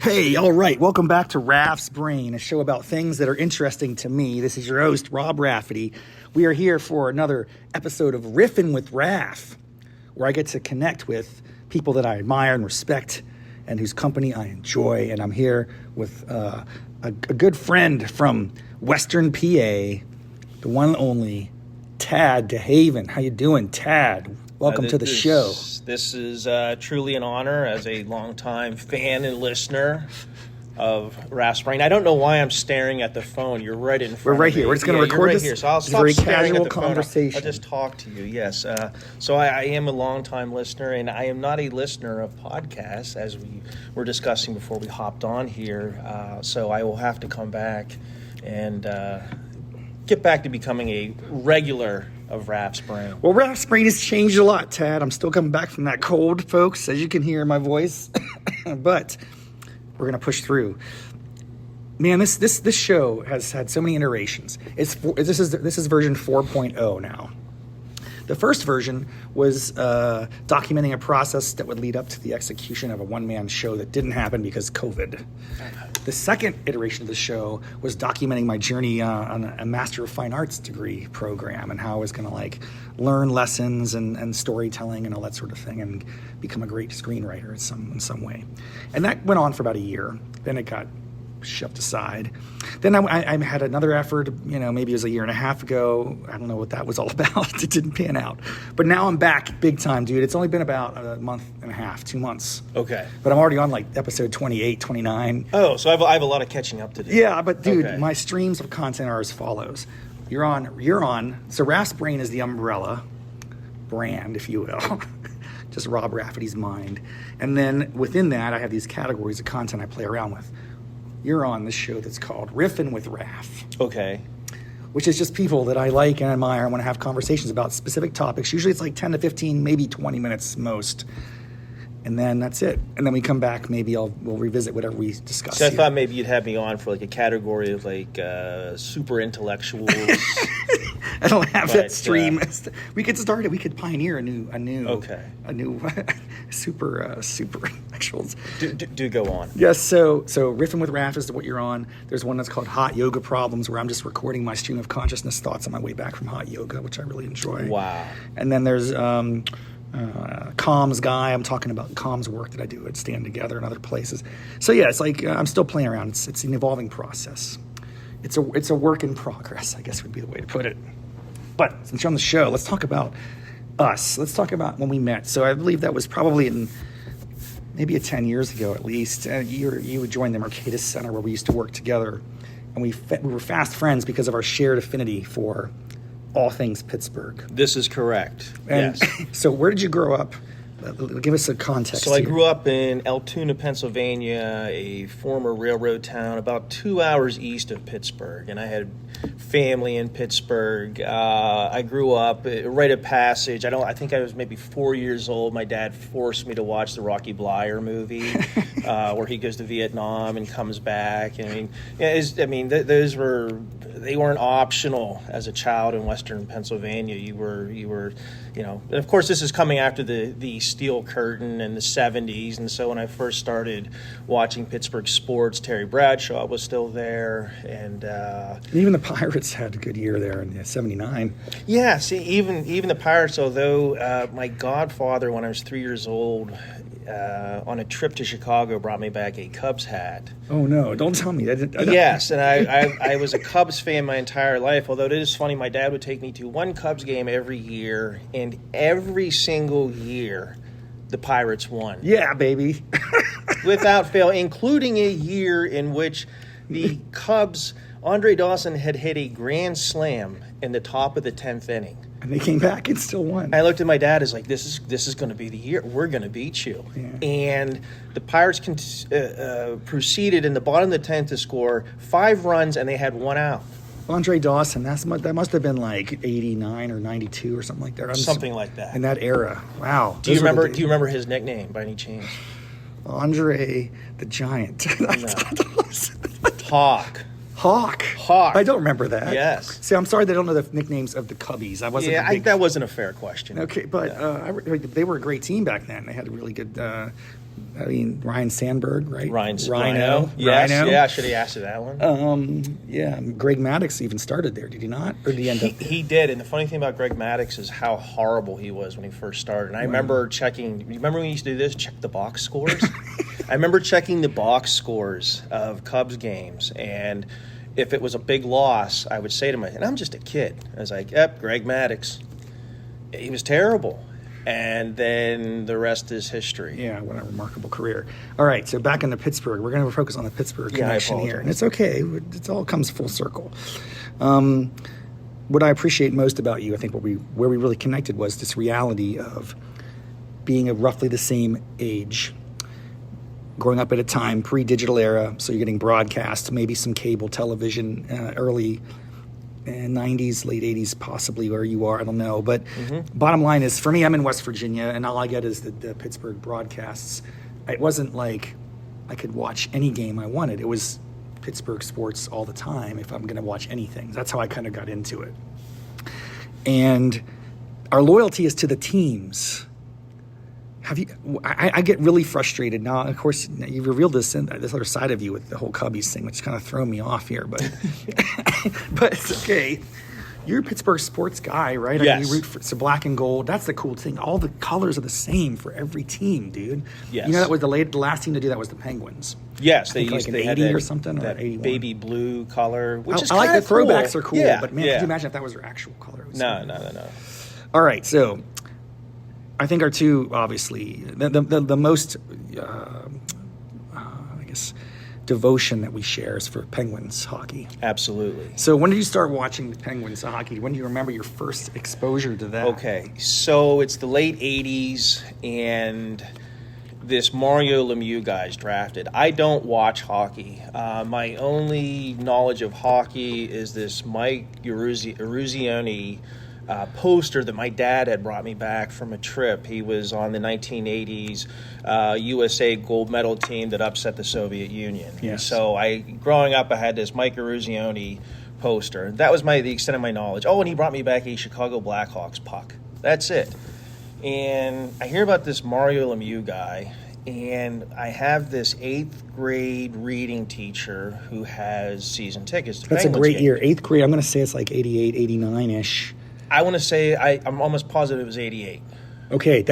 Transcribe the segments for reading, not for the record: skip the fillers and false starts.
Hey, all right. Welcome back to Raff's Brain, a show about things that are interesting to me. This is your host, Rob Raffety. We are here for another episode of Riffin with Raff, where I get to connect with people that I admire and respect and whose company I enjoy. And I'm here with a good friend from Western PA, the one and only Tad DeHaven. How you doing, Tad? Welcome to the show. This is truly an honor as a longtime fan and listener of Raff's Brain. I don't know why I'm staring at the phone. You're right in front We're right of me. here. We're just going to record right this. Here, so I'll stop very staring casual at the conversation. phone. I'll just talk to you, yes. So I am a longtime listener, and I am not a listener of podcasts, as we were discussing before we hopped on here. So I will have to come back and get back to becoming a regular of Raff's Brain. Well, Raff's Brain has changed a lot, Tad. I'm still coming back from that cold, folks, as you can hear in my voice. But we're going to push through. Man, this show has had so many iterations. This is version 4.0 now. The first version was documenting a process that would lead up to the execution of a one-man show that didn't happen because COVID. The second iteration of the show was documenting my journey on a Master of Fine Arts degree program and how I was going to learn lessons and storytelling and all that sort of thing and become a great screenwriter in some way. And that went on for about a year. Then it got shoved aside. Then I had another effort, maybe it was a year and a half ago. I don't know what that was all about. It didn't pan out. But now I'm back big time, dude. It's only been about a month and a half, 2 months. Okay. But I'm already on episode 28, 29. Oh, so I have a lot of catching up to do. Yeah, but dude, okay. My streams of content are as follows. You're on. So Raff's Brain is the umbrella brand, if you will. Just Rob Raffety's mind. And then within that, I have these categories of content I play around with. You're on this show that's called Riffin with Raff. Okay. Which is just people that I like and admire and want to have conversations about specific topics. Usually it's 10 to 15, maybe 20 minutes most. And then that's it. And then we come back, maybe we'll revisit whatever we discussed. So I thought maybe you'd have me on for a category of super intellectuals. I don't have that stream. We could start it. We could pioneer a new super intellectuals. Do go on. Yes. So Riffin with Raff is what you're on. There's one that's called Hot Yoga Problems, where I'm just recording my stream of consciousness thoughts on my way back from hot yoga, which I really enjoy. Wow. And then there's comms guy. I'm talking about comms work that I do at Stand Together and other places. So yeah, it's I'm still playing around. It's an evolving process. It's a work in progress, I guess would be the way to put it. But since you're on the show, let's talk about us. Let's talk about when we met. So I believe that was probably maybe 10 years ago at least. You would join the Mercatus Center where we used to work together, and we were fast friends because of our shared affinity for all things Pittsburgh. This is correct. And yes. So where did you grow up? Give us a context. So I grew up in Altoona, Pennsylvania, a former railroad town about 2 hours east of Pittsburgh, and I had family in Pittsburgh. I grew up a rite of passage. I think I was maybe 4 years old. My dad forced me to watch the Rocky Blyer movie, where he goes to Vietnam and comes back. They weren't optional as a child in Western Pennsylvania. You were, and of course this is coming after the Steel Curtain in the 70s, and so when I first started watching Pittsburgh sports, Terry Bradshaw was still there, and even the Pirates had a good year there in '79. Yeah, see, even the Pirates, although my godfather, when I was 3 years old, on a trip to Chicago, brought me back a Cubs hat. Oh no! Don't tell me. Yes, and I was a Cubs fan my entire life. Although it is funny, my dad would take me to one Cubs game every year, and every single year, the Pirates won. Yeah, baby. Without fail, including a year in which the Cubs, Andre Dawson had hit a grand slam in the top of the 10th inning. And they came back and still won. I looked at my dad as this is going to be the year. We're going to beat you. Yeah. And the Pirates proceeded in the bottom of the 10th to score 5 runs, and they had 1 out. Andre Dawson, that must have been 89 or 92 or something like that. Something like that. In that era. Wow. Do you remember his nickname by any chance? Andre the Giant. No. Hawk. Hawk. Hawk. I don't remember that. Yes. See, I'm sorry they don't know the nicknames of the Cubbies. I wasn't. Yeah, that wasn't a fair question. Okay, but they were a great team back then. They had a really good. Ryan Sandberg, right? Rhino. Yes. Rhino. Yeah, I should have asked you that one. Yeah. Greg Maddux even started there, did he not? Or did he end up? He did. And the funny thing about Greg Maddux is how horrible he was when he first started. And I remember checking. Remember when we used to do this? Check the box scores. I remember checking the box scores of Cubs games, and if it was a big loss, I would say to myself, and I'm just a kid, I was like, "Yep, Greg Maddux. He was terrible." And then the rest is history. Yeah, what a remarkable career. All right, so back into Pittsburgh. We're going to focus on the Pittsburgh connection here. And it's okay. It all comes full circle. What I appreciate most about you, I think where we really connected was this reality of being of roughly the same age, growing up at a time, pre-digital era, so you're getting broadcast, maybe some cable television, early 90s, late 80s, possibly where you are, I don't know. But bottom line is, for me, I'm in West Virginia, and all I get is the Pittsburgh broadcasts. It wasn't like I could watch any game I wanted. It was Pittsburgh sports all the time if I'm going to watch anything. That's how I kind of got into it. And our loyalty is to the teams. I get really frustrated now. Of course, you've revealed this other side of you with the whole Cubbies thing, which is kind of thrown me off here. But but it's okay. You're a Pittsburgh sports guy, right? Yes. I mean, you root for it's black and gold. That's the cool thing. All the colors are the same for every team, dude. Yes. You know, that was the last team to do that was the Penguins. Yes, they used like an 80 or something, that or 81. Baby blue color, which is I like kind the of throwbacks cool. are cool, Yeah, but man, yeah. could you imagine if that was their actual color? No. All right, so I think our two, obviously, the most, I guess, devotion that we share is for Penguins hockey. Absolutely. So when did you start watching the Penguins hockey? When do you remember your first exposure to that? Okay, so it's the late 80s, and this Mario Lemieux guy's drafted. I don't watch hockey. My only knowledge of hockey is this Mike Eruzione poster that my dad had brought me back from a trip. He was on the 1980s USA gold medal team that upset the Soviet Union. Yes. So growing up, I had this Mike Eruzione poster. That was the extent of my knowledge. Oh, and he brought me back a Chicago Blackhawks puck. That's it. And I hear about this Mario Lemieux guy, and I have this 8th grade reading teacher who has season tickets to That's Penguins a great games. year. 8th grade, I'm going to say it's like 88, 89-ish. I want to say I'm almost positive it was 88. Okay,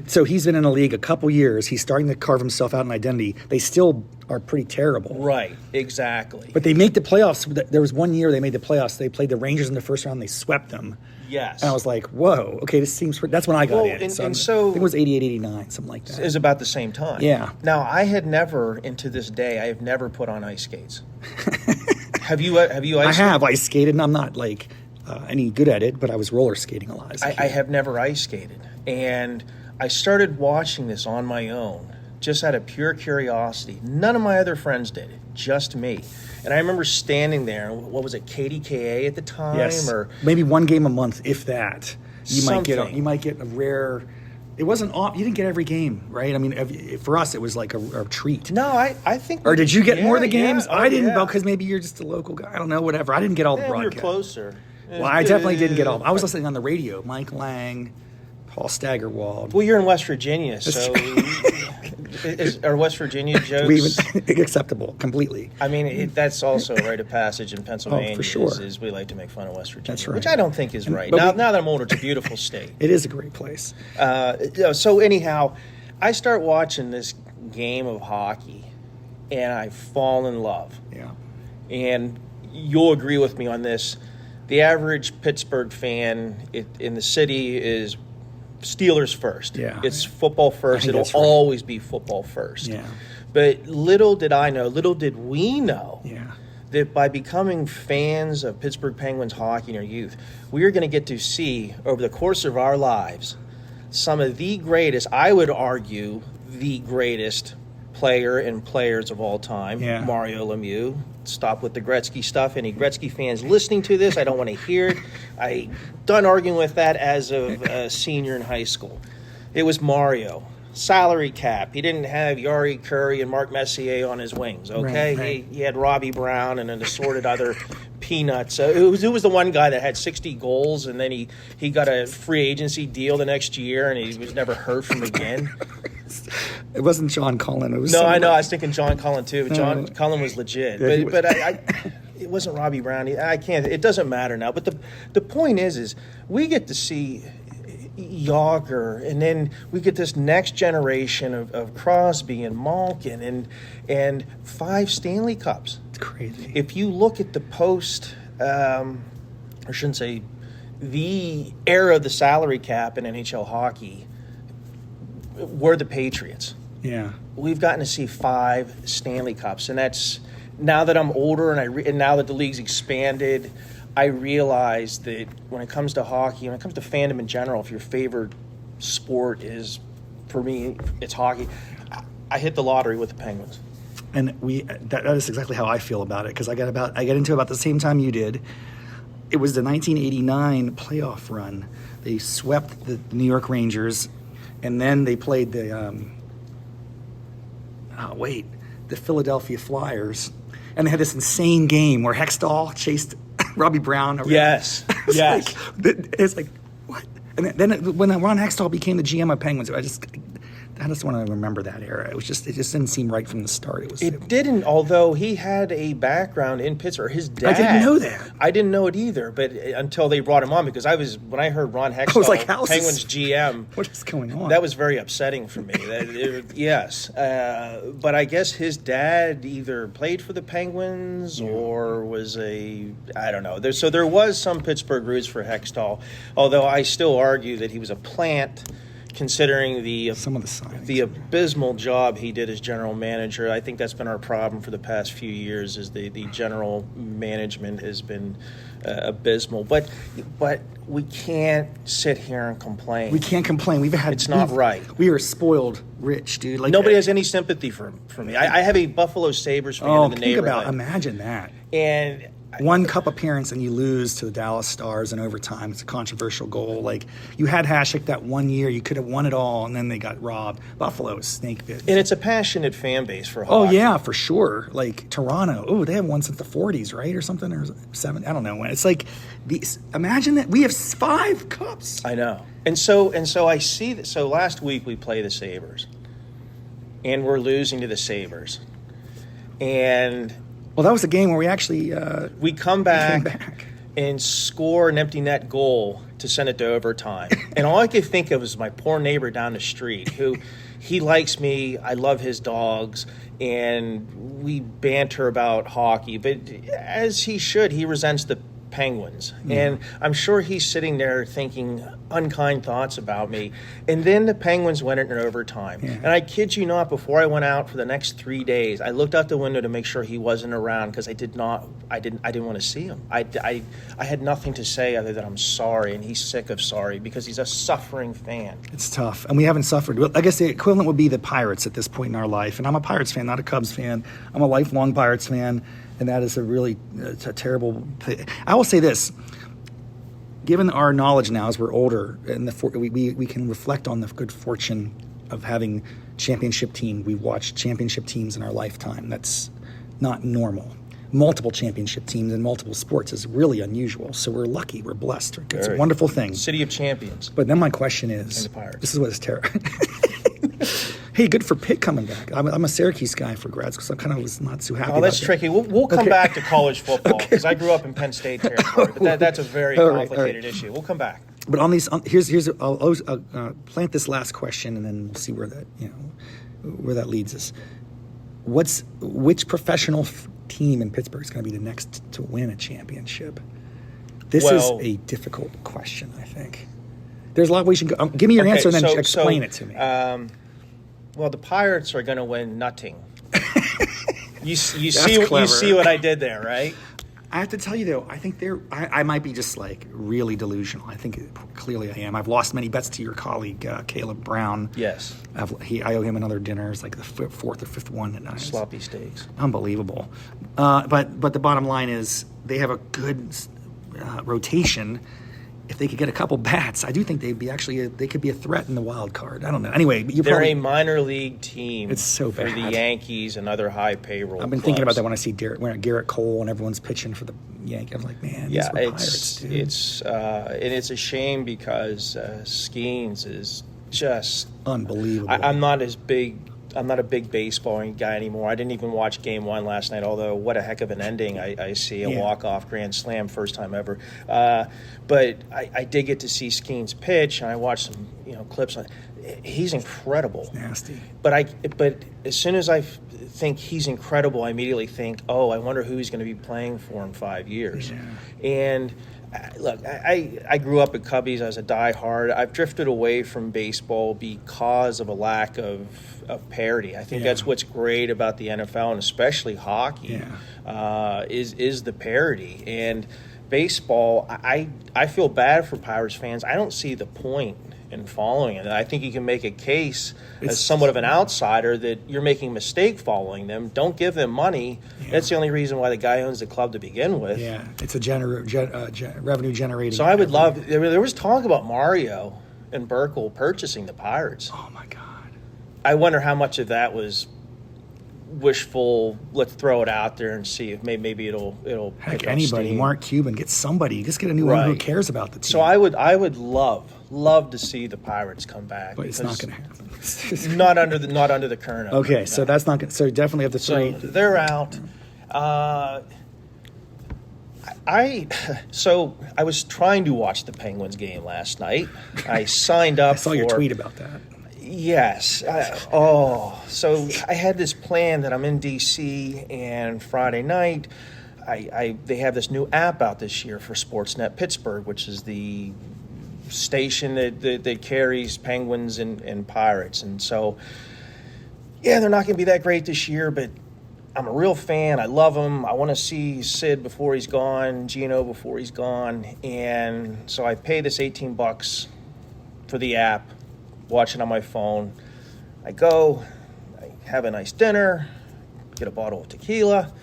so he's been in the league a couple years. He's starting to carve himself out an identity. They still are pretty terrible. Right, exactly. But they make the playoffs. There was one year they made the playoffs. They played the Rangers in the first round. They swept them. Yes. And I was like, whoa, okay, this seems – that's when I got in. And I think it was 88, 89, something like that. It was about the same time. Yeah. Now, I had never, and to this day, I have never put on ice skates. Have you ice skated? I have ice skated, and I'm not like any good at it, but I was roller skating a lot. I have never ice skated. And I started watching this on my own, just out of pure curiosity. None of my other friends did it, just me. And I remember standing there, what was it, KDKA at the time? Yes, or maybe one game a month, if that. You something. might get a rare. It wasn't off. You didn't get every game, right? I mean, for us, it was like a treat. No, I think. Or did you get more of the games? Yeah. I didn't, because maybe you're just a local guy. I don't know, whatever. I didn't get all the We were broadcasts. closer. Well, I definitely didn't get all. I was listening on the radio. Mike Lang, Paul Staggerwald. Well, you're in West Virginia, so are West Virginia jokes acceptable completely. I mean, that's also a rite of passage in Pennsylvania. for sure. Is we like to make fun of West Virginia, That's right. which I don't think is right. but Now that I'm older, it's a beautiful state. It is a great place. So anyhow, I start watching this game of hockey, and I fall in love. Yeah. And you'll agree with me on this. The average Pittsburgh fan in the city is Steelers first. Yeah. It's football first. It'll that's right. always be football first. Yeah. But little did we know Yeah. that by becoming fans of Pittsburgh Penguins hockey in our youth, we are going to get to see over the course of our lives some of the greatest, I would argue, the greatest player and players of all time, Yeah. Mario Lemieux. Stop with the Gretzky stuff. Any Gretzky fans listening to this, I don't want to hear it. I'm done arguing with that as of a senior in high school. It was Mario. salary cap. He didn't have Yari Curry and Mark Messier on his wings, okay? Right. He had Robbie Brown and an assorted other peanuts. Who was the one guy that had 60 goals, and then he got a free agency deal the next year, and he was never heard from again? It wasn't John Cullen. It was No, I know. I was thinking John Cullen, too. But John Cullen was legit. Yeah, But it wasn't Robbie Brown. I can't. It doesn't matter now. But the point is we get to see Yager, and then we get this next generation of Crosby and Malkin and 5 Stanley Cups. It's crazy. If you look at the I shouldn't say the era of the salary cap in NHL hockey, we're the Patriots. Yeah. We've gotten to see 5 Stanley Cups, and that's now that I'm older and now that the league's expanded, I realize that when it comes to hockey, when it comes to fandom in general, if your favorite sport is, for me, it's hockey, I hit the lottery with the Penguins. And that is exactly how I feel about it, because I get into about the same time you did. It was the 1989 playoff run. They swept the New York Rangers, and then they played the Philadelphia Flyers, and they had this insane game where Hextall chased Robbie Brown around. Yes, yes. It's like, what? And then when Ron Hextall became the GM of Penguins, I just want to remember that era. It just didn't seem right from the start. It didn't, although he had a background in Pittsburgh. His dad. I didn't know that. I didn't know it either, but until they brought him on, because when I heard Ron Hextall, I was like, Penguins GM, what is going on? That was very upsetting for me. Yes, but I guess his dad either played for the Penguins or was I don't know. There was some Pittsburgh roots for Hextall, although I still argue that he was a plant, considering some of the signings, the abysmal job he did as general manager. I think that's been our problem for the past few years, is the general management has been abysmal. But we can't sit here and complain. We can't complain. It's not right. We are spoiled rich, dude. Like, nobody has any sympathy for me. I have a Buffalo Sabres fan in the neighborhood. Imagine that. And one cup appearance and you lose to the Dallas Stars in overtime. It's a controversial goal. Like, you had Hasek that one year, you could have won it all, and then they got robbed. Buffalo is snake bit. And it's a passionate fan base for hockey. Oh yeah, for sure. Like Toronto. Oh, they have one since the 40s, right, or something, or 7. I don't know when. It's like imagine that we have 5 cups. I know. And so I see that. So last week we play the Sabres, and we're losing to the Sabres, and. Well, that was a game where we actually we come back and score an empty net goal to send it to overtime. And all I could think of was my poor neighbor down the street, who he likes me. I love his dogs, and we banter about hockey. But as he should, he resents the Penguins. And I'm sure he's sitting there thinking unkind thoughts about me. And then the Penguins went it in overtime. Yeah. And I kid you not, before I went out for the next 3 days, I looked out the window to make sure he wasn't around, because I didn't want to see him. I had nothing to say other than I'm sorry, and he's sick of sorry, because he's a suffering fan. It's tough, and we haven't suffered. Well, I guess the equivalent would be the Pirates at this point in our life. And I'm a Pirates fan, not a Cubs fan. I'm a lifelong Pirates fan. And that is a terrible thing. I will say this. Given our knowledge now as we're older, and we can reflect on the good fortune of having championship team. We've watched championship teams in our lifetime. That's not normal. Multiple championship teams in multiple sports is really unusual. So we're lucky. We're blessed. It's a wonderful thing. City of champions. But then my question is, and the Pirates. This is what is terrible. Hey, good for Pitt coming back. I'm a Syracuse guy for grad school, so I kind of was not too happy. Oh, that's about tricky. We'll come back to college football, because I grew up in Penn State territory, but that's a very complicated issue. We'll come back. But on these, I'll plant this last question, and then we'll see where that leads us. Which professional team in Pittsburgh is going to be the next to win a championship? This is a difficult question, I think. There's a lot of ways you can go. Give me your answer and then explain it to me. Well, the Pirates are going to win nothing. You see what I did there, right? I have to tell you, though, I think I might be just like really delusional. I think clearly I am. I've lost many bets to your colleague, Caleb Brown. Yes. I owe him another dinner. It's like the 4th or 5th one at night. Sloppy steaks. Unbelievable. But the bottom line is they have a good rotation. if they could get a couple bats, I do think they'd be they could be a threat in the wild card. I don't know. Anyway, they're a minor league team. It's so bad for the Yankees and other high payroll. I've been clubs. thinking about that when I see Garrett Cole and everyone's pitching for the Yankees. I'm like, man, these were Pirates, dude. And it's a shame because Skeens is just unbelievable. I'm not a big baseball guy anymore. I didn't even watch Game 1 last night, although what a heck of an ending I see, a walk-off grand slam, first time ever. But I did get to see Skeens pitch, and I watched some clips on it. He's incredible. It's nasty. But as soon as I think he's incredible, I immediately think, I wonder who he's going to be playing for in 5 years. Yeah. And look, I grew up at Cubbies. I was a diehard. I've drifted away from baseball because of a lack of parity. I think that's what's great about the NFL and especially hockey is the parity. And baseball, I feel bad for Pirates fans. I don't see the point in following it. I think you can make a case as somewhat of an outsider that you're making a mistake following them. Don't give them money. Yeah. That's the only reason why the guy owns the club to begin with. Yeah, it's a revenue generating. So I would love. There was talk about Mario and Burkle purchasing the Pirates. Oh my God! I wonder how much of that was wishful. Let's throw it out there and see if maybe it'll. Heck, anybody, steam. Mark Cuban, get somebody. Just get a new one who cares about the team. So I would love to see the Pirates come back, but it's not going to happen. not under the current. Okay, so that's not good. So definitely have the three. So they're out. I was trying to watch the Penguins game last night. I signed up. I saw your tweet about that. Yes. So I had this plan that I'm in D.C. and Friday night. They have this new app out this year for Sportsnet Pittsburgh, which is the station that carries Penguins and Pirates. And so, they're not going to be that great this year, but I'm a real fan. I love them. I want to see Sid before he's gone, Gino before he's gone. And so I pay this $18 for the app, watch it on my phone. I go, I have a nice dinner, get a bottle of tequila,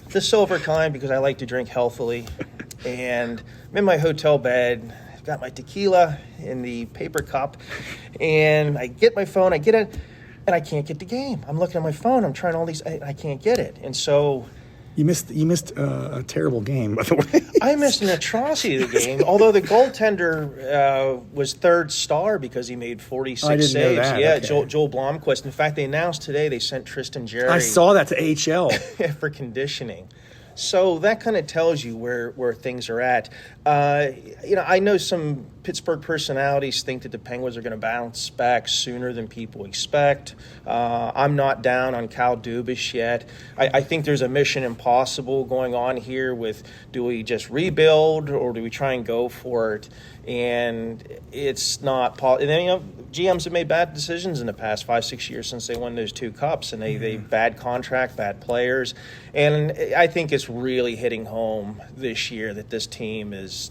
the silver kind because I like to drink healthily. And I'm in my hotel bed. I've got my tequila in the paper cup. And I get my phone, I get it. And I can't get the game. I'm looking at my phone. I'm trying all these. I can't get it. And so you missed a terrible game, by the way. I missed an atrocity of the game. Although the goaltender was third star because he made 46 saves. Know that. Yeah, okay. Joel Blomqvist. In fact, they announced today they sent Tristan Jerry. I saw that to HL for conditioning. So that kind of tells you where things are at. I know some Pittsburgh personalities think that the Penguins are going to bounce back sooner than people expect. I'm not down on Kyle Dubas yet. I think there's a mission impossible going on here with, do we just rebuild or do we try and go for it? And it's not and then, GMs have made bad decisions in the past 5-6 years since they won those 2 cups, and they bad contract, bad players. And I think it's really hitting home this year that this team is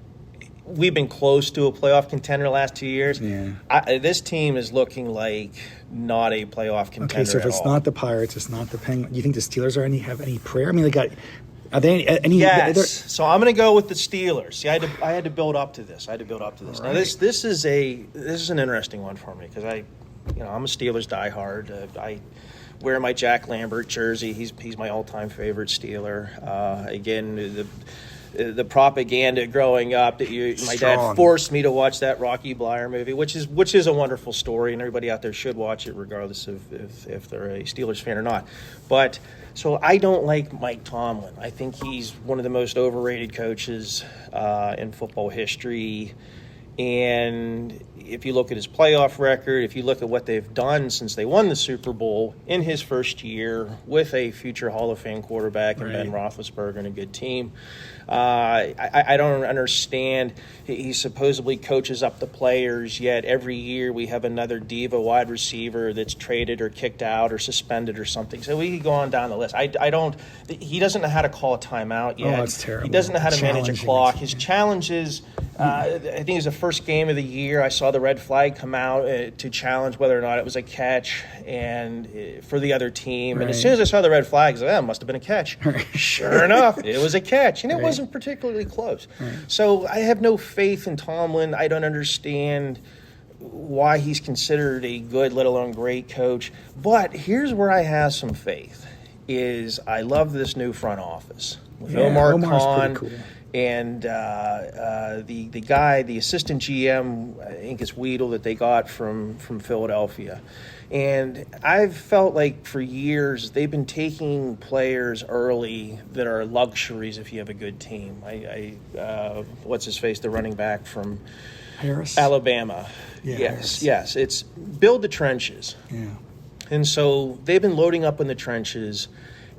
– we've been close to a playoff contender the last 2 years. Yeah. This team is looking like not a playoff contender. Okay, so if it's not the Pirates, it's not the Penguins. You think the Steelers have any prayer? I mean, they got – are they any? Yes. So I'm going to go with the Steelers. See, I had to build up to this. All Now this is an interesting one for me because I'm a Steelers diehard. I wear my Jack Lambert jersey. He's my all-time favorite Steeler. Again, the propaganda growing up that my dad forced me to watch that Rocky Blyer movie, which is a wonderful story, and everybody out there should watch it regardless of if they're a Steelers fan or not. But so I don't like Mike Tomlin. I think he's one of the most overrated coaches in football history. And if you look at his playoff record, if you look at what they've done since they won the Super Bowl in his first year with a future Hall of Fame quarterback and Ben Roethlisberger and a good team, I don't understand. He supposedly coaches up the players, yet every year we have another diva wide receiver that's traded or kicked out or suspended or something. So we could go on down the list. He doesn't know how to call a timeout yet. Oh, that's terrible. He doesn't know how to manage a clock. His challenges I think it was the first game of the year. I saw the red flag come out to challenge whether or not it was a catch and for the other team. And as soon as I saw the red flag, I was like, it must have been a catch. Sure enough, it was a catch. And it wasn't particularly close. So I have no faith in Tomlin. I don't understand why he's considered a good, let alone great coach. But here's where I have some faith, is I love this new front office. With Omar's Khan pretty cool. And the guy, the assistant GM, I think it's Weedle, that they got from Philadelphia. And I've felt like for years they've been taking players early that are luxuries if you have a good team. What's his face, the running back from Harris? Alabama. Yes. It's build the trenches. Yeah. And so they've been loading up in the trenches.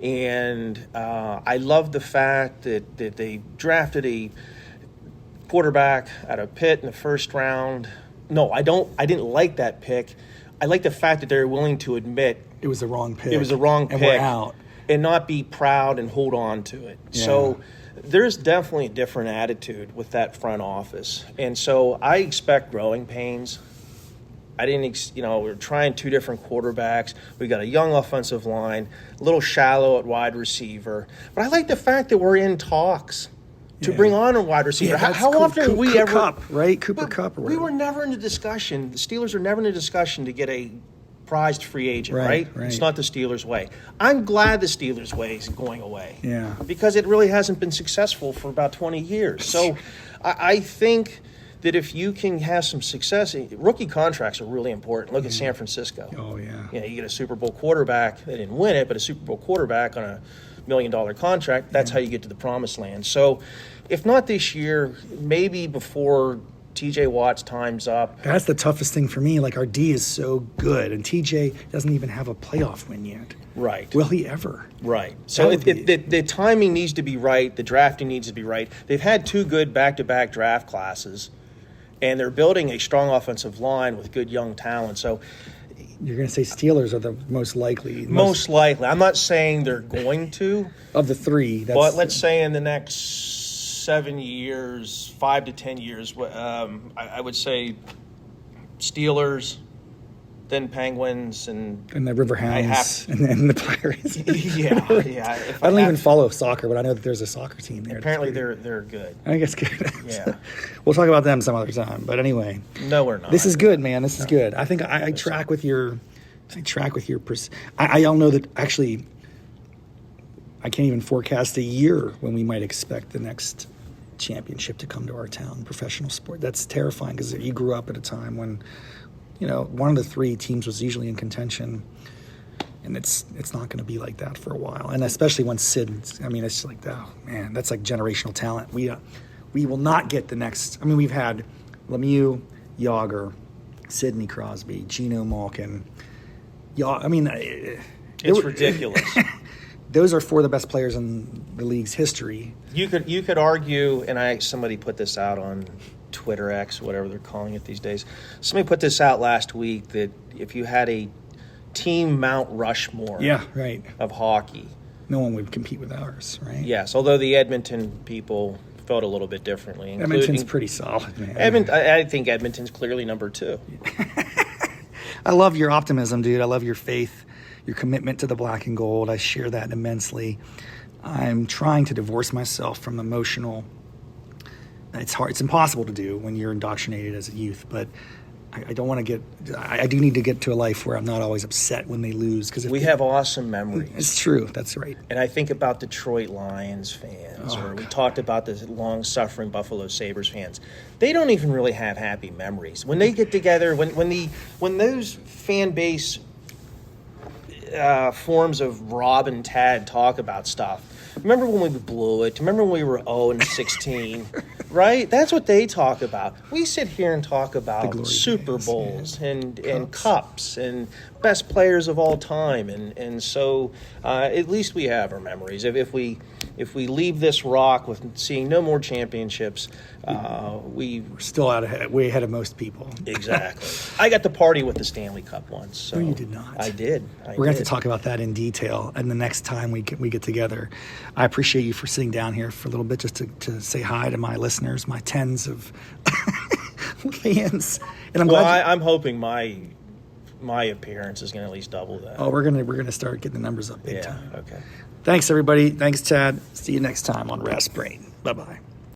And I love the fact that they drafted a quarterback out of Pitt in the first round. No, I didn't like that pick. I like the fact that they're willing to admit it was the wrong pick. It was the wrong pick. And we're out. And not be proud and hold on to it. Yeah. So there's definitely a different attitude with that front office. And so I expect growing pains. We're trying two different quarterbacks. We got a young offensive line, a little shallow at wide receiver. But I like the fact that we're in talks to bring on a wide receiver. Yeah, how often have we ever... Cup, right? Cooper Kupp. Or we were never in the discussion. The Steelers are never in the discussion to get a prized free agent, right? It's not the Steelers' way. I'm glad the Steelers' way is going away. Yeah. Because it really hasn't been successful for about 20 years. So I think that if you can have some success, rookie contracts are really important. Look at San Francisco. Oh, yeah. You get a Super Bowl quarterback. They didn't win it, but a Super Bowl quarterback on a $1 million contract, that's how you get to the promised land. So if not this year, maybe before TJ Watt's time's up. That's the toughest thing for me. Like, our D is so good, and TJ doesn't even have a playoff win yet. Right. Will he ever? Right. So the timing needs to be right. The drafting needs to be right. They've had two good back-to-back draft classes, and they're building a strong offensive line with good young talent. So you're going to say Steelers are the most likely. Most likely. I'm not saying they're going to. Of the three. But let's say in the next 7 years, 5 to 10 years, I would say Steelers, then Penguins, and the Riverhounds, and then the Pirates. yeah. I don't even follow soccer, but I know that there's a soccer team there. Apparently, they're good. I guess good. Yeah. We'll talk about them some other time. But anyway, no, we're not. This is good, man. This is good. I think I track with your. I all know that actually. I can't even forecast a year when we might expect the next championship to come to our town, professional sport. That's terrifying because you grew up at a time when, one of the three teams was usually in contention, and it's not going to be like that for a while. And especially when it's like, oh man, that's like generational talent. We will not get the next. I mean, we've had Lemieux, Yager, Sidney Crosby, Geno Malkin. It's ridiculous. Those are four of the best players in the league's history. You could argue, and somebody put this out on Twitter X, whatever they're calling it these days. Somebody put this out last week that if you had a team Mount Rushmore of hockey, no one would compete with ours, right? Yes, although the Edmonton people felt a little bit differently. Edmonton's pretty solid, man. I think Edmonton's clearly number 2. I love your optimism, dude. I love your faith, your commitment to the black and gold. I share that immensely. I'm trying to divorce myself from emotional. It's hard. It's impossible to do when you're indoctrinated as a youth, but I don't want to get. I do need to get to a life where I'm not always upset when they lose, because we have awesome memories. It's true. That's right. And I think about Detroit Lions fans, we talked about the long-suffering Buffalo Sabres fans. They don't even really have happy memories when they get together. When those fan base forms of Rob and Tad talk about stuff. Remember when we blew it? Remember when we were 0-16? Right? That's what they talk about. We sit here and talk about Super Bowls and cups and best players of all time, and so at least we have our memories. If we leave this rock with seeing no more championships, we're still way ahead of most people. Exactly. I got to party with the Stanley Cup once. So no, you did not. I did. We're going to have to talk about that in detail, and the next time we get together. I appreciate you for sitting down here for a little bit just to say hi to my listeners, my tens of fans. And I'm hoping my appearance is going to at least double that. Oh, we're gonna start getting the numbers up big time. Okay. Thanks, everybody. Thanks, Chad. See you next time on Raff's Brain. Bye-bye.